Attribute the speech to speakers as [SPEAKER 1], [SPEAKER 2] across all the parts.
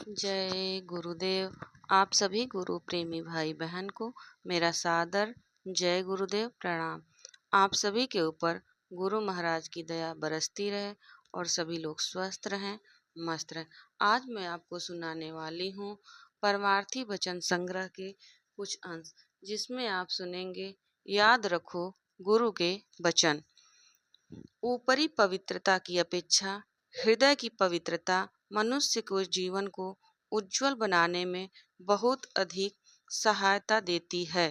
[SPEAKER 1] जय गुरुदेव। आप सभी गुरु प्रेमी भाई बहन को मेरा सादर जय गुरुदेव प्रणाम। आप सभी के ऊपर गुरु महाराज की दया बरसती रहे और सभी लोग स्वस्थ रहें, मस्त रहें। आज मैं आपको सुनाने वाली हूँ परमार्थी वचन संग्रह के कुछ अंश, जिसमें आप सुनेंगे याद रखो गुरु के वचन। ऊपरी पवित्रता की अपेक्षा हृदय की पवित्रता मनुष्य को जीवन को उज्जवल बनाने में बहुत अधिक सहायता देती है।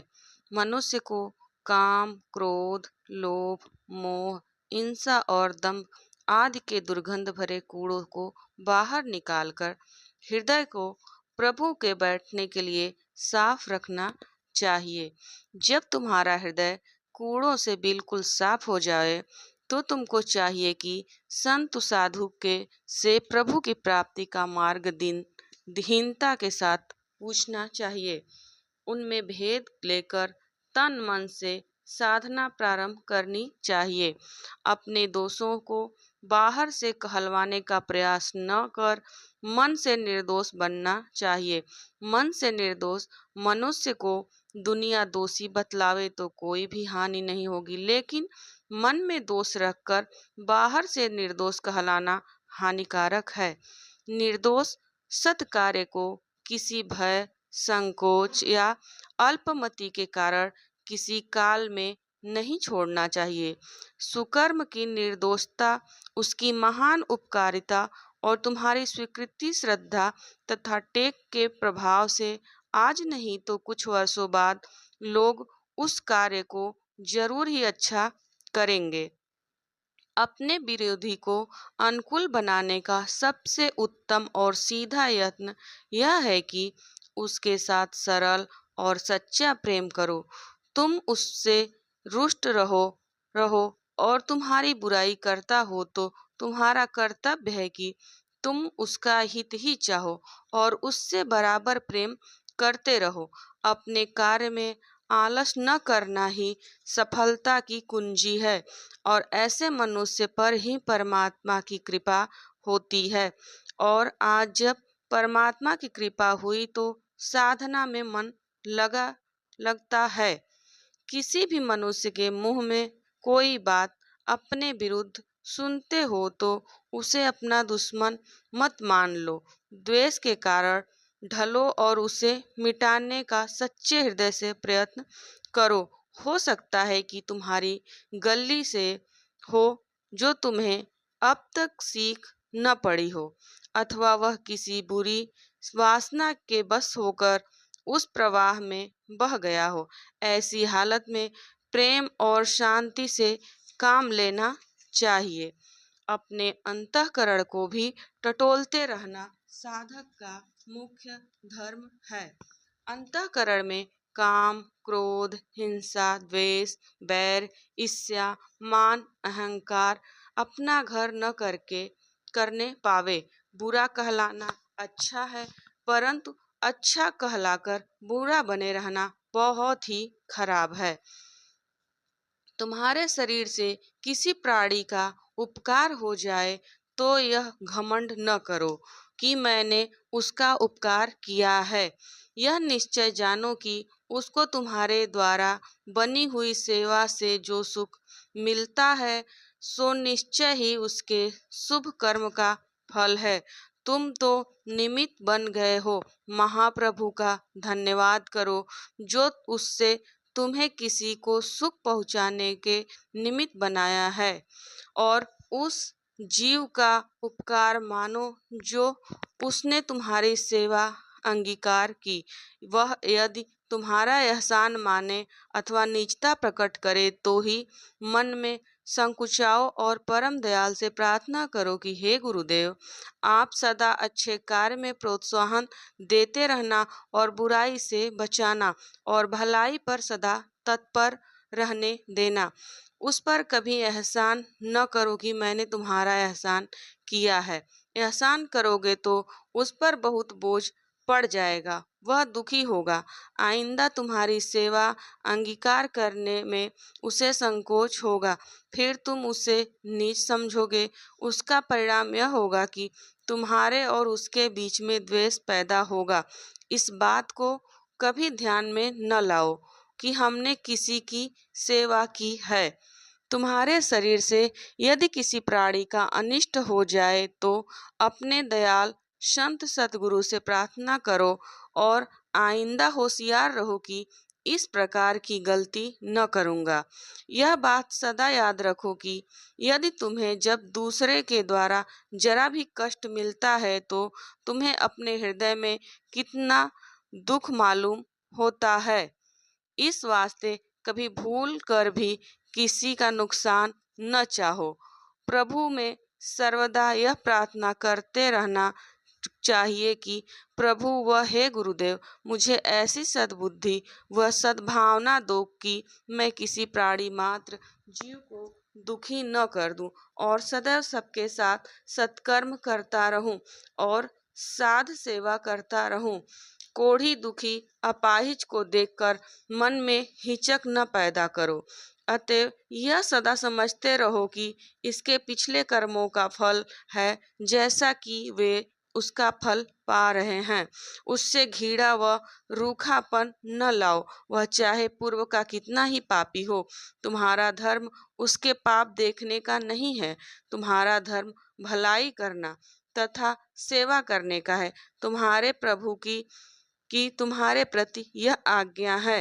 [SPEAKER 1] मनुष्य को काम, क्रोध, लोभ, मोह, हिंसा और दंभ आदि के दुर्गंध भरे कूड़ों को बाहर निकालकर हृदय को प्रभु के बैठने के लिए साफ रखना चाहिए। जब तुम्हारा हृदय कूड़ों से बिल्कुल साफ हो जाए तो तुमको चाहिए कि संत साधु के से प्रभु की प्राप्ति का मार्ग दीनता के साथ पूछना चाहिए। उनमें भेद लेकर तन मन से साधना प्रारंभ करनी चाहिए। अपने दोषों को बाहर से कहलवाने का प्रयास न कर मन से निर्दोष बनना चाहिए। मन से निर्दोष मनुष्य को दुनिया दोषी बतलावे तो कोई भी हानि नहीं होगी, लेकिन मन में दोष रखकर बाहर से निर्दोष कहलाना हानिकारक है। निर्दोष सत्कार्य को किसी भय, संकोच या अल्पमति के कारण किसी काल में नहीं छोड़ना चाहिए। सुकर्म की निर्दोषता, उसकी महान उपकारिता और तुम्हारी स्वीकृति, श्रद्धा तथा टेक के प्रभाव से आज नहीं तो कुछ वर्षों बाद लोग उस कार्य को जरूर ही अच्छा करेंगे। अपने विरोधी को अनुकूल बनाने का सबसे उत्तम और सीधा यत्न यह है कि उसके साथ सरल और सच्चा प्रेम करो। तुम उससे रुष्ट रहो और तुम्हारी बुराई करता हो तो तुम्हारा कर्तव्य है कि तुम उसका हित ही चाहो और उससे बराबर प्रेम करते रहो। अपने कार्य में आलस न करना ही सफलता की कुंजी है और ऐसे मनुष्य पर ही परमात्मा की कृपा होती है। और आज जब परमात्मा की कृपा हुई तो साधना में मन लगता है। किसी भी मनुष्य के मुंह में कोई बात अपने विरुद्ध सुनते हो तो उसे अपना दुश्मन मत मान लो। द्वेष के कारण ढलो और उसे मिटाने का सच्चे हृदय से प्रयत्न करो। हो सकता है कि तुम्हारी गलती से हो जो तुम्हें अब तक सीख न पड़ी हो, अथवा वह किसी बुरी वासना के बस होकर उस प्रवाह में बह गया हो। ऐसी हालत में प्रेम और शांति से काम लेना चाहिए। अपने अंतःकरण को भी टटोलते रहना साधक का मुख्य धर्म है। अंतःकरण में काम, क्रोध, हिंसा, द्वेष, बैर, ईर्ष्या, मान, अहंकार अपना घर न करने पावे। बुरा कहलाना अच्छा है, परंतु अच्छा कहलाकर बुरा बने रहना बहुत ही खराब है। तुम्हारे शरीर से किसी प्राणी का उपकार हो जाए तो यह घमंड न करो कि मैंने उसका उपकार किया है। यह निश्चय जानो कि उसको तुम्हारे द्वारा बनी हुई सेवा से जो सुख मिलता है सो निश्चय ही उसके शुभ कर्म का फल है। तुम तो निमित्त बन गए हो। महाप्रभु का धन्यवाद करो जो उससे तुम्हें किसी को सुख पहुंचाने के निमित्त बनाया है, और उस जीव का उपकार मानो जो उसने तुम्हारी सेवा अंगीकार की। वह यदि तुम्हारा एहसान माने अथवा नीचता प्रकट करे तो ही मन में संकुचाओ और परम दयाल से प्रार्थना करो कि हे गुरुदेव, आप सदा अच्छे कार्य में प्रोत्साहन देते रहना और बुराई से बचाना और भलाई पर सदा तत्पर रहने देना। उस पर कभी एहसान न करो कि मैंने तुम्हारा एहसान किया है। एहसान करोगे तो उस पर बहुत बोझ पड़ जाएगा, वह दुखी होगा। आइंदा तुम्हारी सेवा अंगीकार करने में उसे संकोच होगा, फिर तुम उसे नीच समझोगे। उसका परिणाम यह होगा कि तुम्हारे और उसके बीच में द्वेष पैदा होगा। इस बात को कभी ध्यान में न लाओ कि हमने किसी की सेवा की है। तुम्हारे शरीर से यदि किसी प्राणी का अनिष्ट हो जाए तो अपने दयाल संत सतगुरु से प्रार्थना करो और आइंदा होशियार रहो कि इस प्रकार की गलती न करूँगा। यह बात सदा याद रखो कि यदि तुम्हें जब दूसरे के द्वारा जरा भी कष्ट मिलता है तो तुम्हें अपने हृदय में कितना दुख मालूम होता है। इस वास्ते कभी भूल कर भी किसी का नुकसान न चाहो। प्रभु में सर्वदा यह प्रार्थना करते रहना चाहिए कि प्रभु व हे गुरुदेव, मुझे ऐसी सद्बुद्धि व सद्भावना दो कि मैं किसी प्राणी मात्र जीव को दुखी न कर दूं और सदैव सबके साथ सत्कर्म करता रहूं और साध सेवा करता रहूं। कोढ़ी दुखी अपाहिज को देखकर मन में हिचक न पैदा करो। अतएव यह सदा समझते रहो कि इसके पिछले कर्मों का फल है, जैसा कि वे उसका फल पा रहे हैं। उससे घृणा व रूखापन न लाओ, वह चाहे पूर्व का कितना ही पापी हो। तुम्हारा धर्म उसके पाप देखने का नहीं है, तुम्हारा धर्म भलाई करना तथा सेवा करने का है। तुम्हारे प्रभु की तुम्हारे प्रति यह आज्ञा है।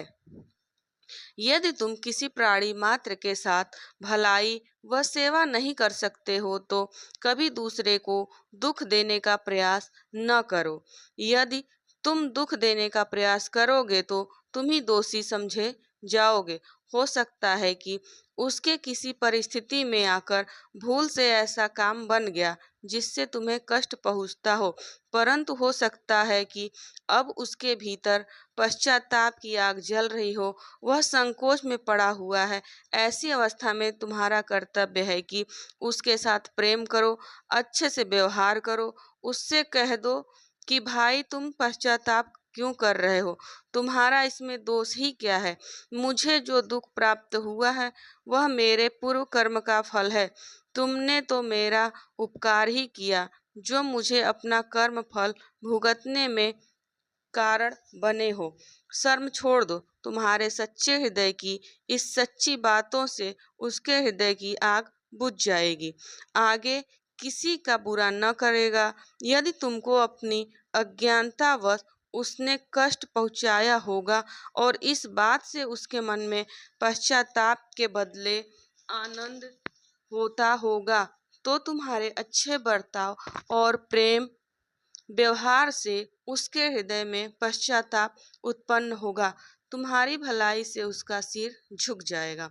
[SPEAKER 1] यदि तुम किसी प्राणी मात्र के साथ भलाई व सेवा नहीं कर सकते हो तो कभी दूसरे को दुख देने का प्रयास न करो। यदि तुम दुख देने का प्रयास करोगे तो तुम ही दोषी समझे जाओगे। हो सकता है कि उसके किसी परिस्थिति में आकर भूल से ऐसा काम बन गया जिससे तुम्हें कष्ट पहुंचता हो, परंतु हो सकता है कि अब उसके भीतर पश्चाताप की आग जल रही हो, वह संकोच में पड़ा हुआ है। ऐसी अवस्था में तुम्हारा कर्तव्य है कि उसके साथ प्रेम करो, अच्छे से व्यवहार करो। उससे कह दो कि भाई तुम पश्चाताप क्यों कर रहे हो, तुम्हारा इसमें दोष ही क्या है। मुझे जो दुख प्राप्त हुआ है वह मेरे पूर्व कर्म का फल है। तुमने तो मेरा उपकार ही किया जो मुझे अपना कर्म फल भुगतने में कारण बने हो। शर्म छोड़ दो। तुम्हारे सच्चे हृदय की इस सच्ची बातों से उसके हृदय की आग बुझ जाएगी, आगे किसी का बुरा न करेगा। यदि तुमको अपनी अज्ञानतावश उसने कष्ट पहुंचाया होगा और इस बात से उसके मन में पश्चाताप के बदले आनंद होता होगा तो तुम्हारे अच्छे बर्ताव और प्रेम व्यवहार से उसके हृदय में पश्चाताप उत्पन्न होगा। तुम्हारी भलाई से उसका सिर झुक जाएगा,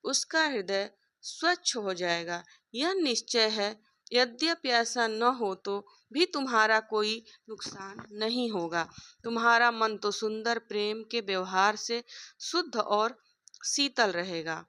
[SPEAKER 1] उसका हृदय स्वच्छ हो जाएगा। यह निश्चय है। यद्यपि ऐसा न हो तो भी तुम्हारा कोई नुकसान नहीं होगा। तुम्हारा मन तो सुंदर प्रेम के व्यवहार से शुद्ध और शीतल रहेगा।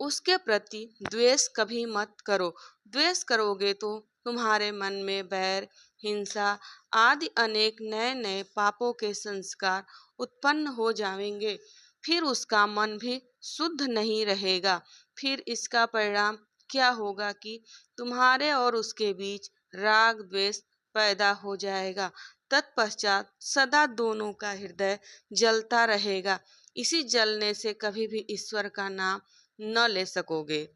[SPEAKER 1] उसके प्रति द्वेष कभी मत करो। द्वेष करोगे तो तुम्हारे मन में बैर, हिंसा आदि अनेक नए नए पापों के संस्कार उत्पन्न हो जाएंगे। फिर उसका मन भी शुद्ध नहीं रहेगा। फिर इसका परिणाम क्या होगा कि तुम्हारे और उसके बीच राग द्वेष पैदा हो जाएगा। तत्पश्चात सदा दोनों का हृदय जलता रहेगा। इसी जलने से कभी भी ईश्वर का नाम न ले सकोगे।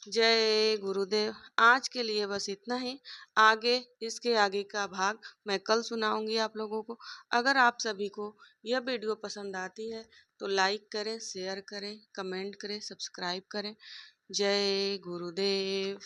[SPEAKER 1] जय गुरुदेव। आज के लिए बस इतना ही। आगे इसके आगे का भाग मैं कल सुनाऊंगी आप लोगों को। अगर आप सभी को यह वीडियो पसंद आती है तो लाइक करें, शेयर करें, कमेंट करें, सब्सक्राइब करें। जय गुरुदेव।